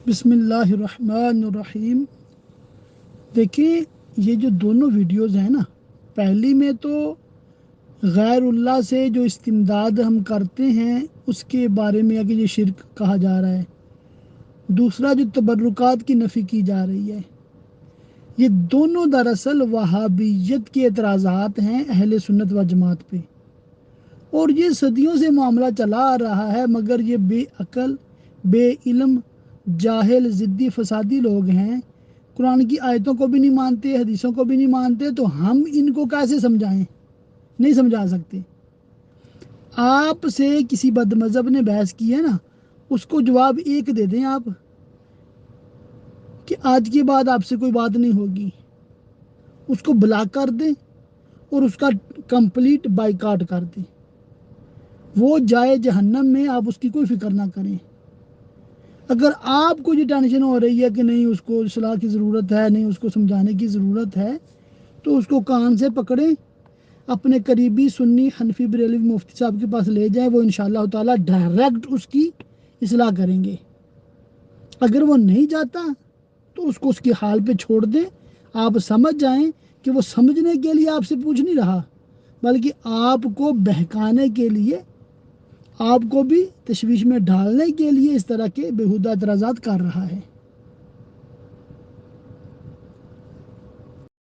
بسم اللہ الرحمن الرحیم۔ دیکھیں، یہ جو دونوں ویڈیوز ہیں نا، پہلی میں تو غیر اللہ سے جو استمداد ہم کرتے ہیں اس کے بارے میں ہے کہ یہ شرک کہا جا رہا ہے۔ دوسرا جو تبرکات کی نفی کی جا رہی ہے، یہ دونوں دراصل وہابیت کے اعتراضات ہیں اہل سنت و جماعت پہ، اور یہ صدیوں سے معاملہ چلا آ رہا ہے، مگر یہ بے عقل، بے علم، جاہل، ضدی، فسادی لوگ ہیں، قرآن کی آیتوں کو بھی نہیں مانتے، حدیثوں کو بھی نہیں مانتے، تو ہم ان کو کیسے سمجھائیں؟ نہیں سمجھا سکتے۔ آپ سے کسی بد مذہب نے بحث کی ہے نا، اس کو جواب ایک دے دیں آپ کہ آج کے بعد آپ سے کوئی بات نہیں ہوگی، اس کو بلاک کر دیں اور اس کا کمپلیٹ بائیکاٹ کر دیں، وہ جائے جہنم میں، آپ اس کی کوئی فکر نہ کریں۔ اگر آپ کو یہ ٹینشن ہو رہی ہے کہ نہیں اس کو اصلاح کی ضرورت ہے، نہیں اس کو سمجھانے کی ضرورت ہے، تو اس کو کان سے پکڑیں، اپنے قریبی سنی حنفی بریلوی مفتی صاحب کے پاس لے جائیں، وہ انشاءاللہ تعالی ڈائریکٹ اس کی اصلاح کریں گے۔ اگر وہ نہیں جاتا تو اس کو اس کی حال پہ چھوڑ دیں۔ آپ سمجھ جائیں کہ وہ سمجھنے کے لیے آپ سے پوچھ نہیں رہا، بلکہ آپ کو بہکانے کے لیے، آپ کو بھی تشویش میں ڈالنے کے لیے اس طرح کے بیہودہ اعتراضات کر رہا ہے۔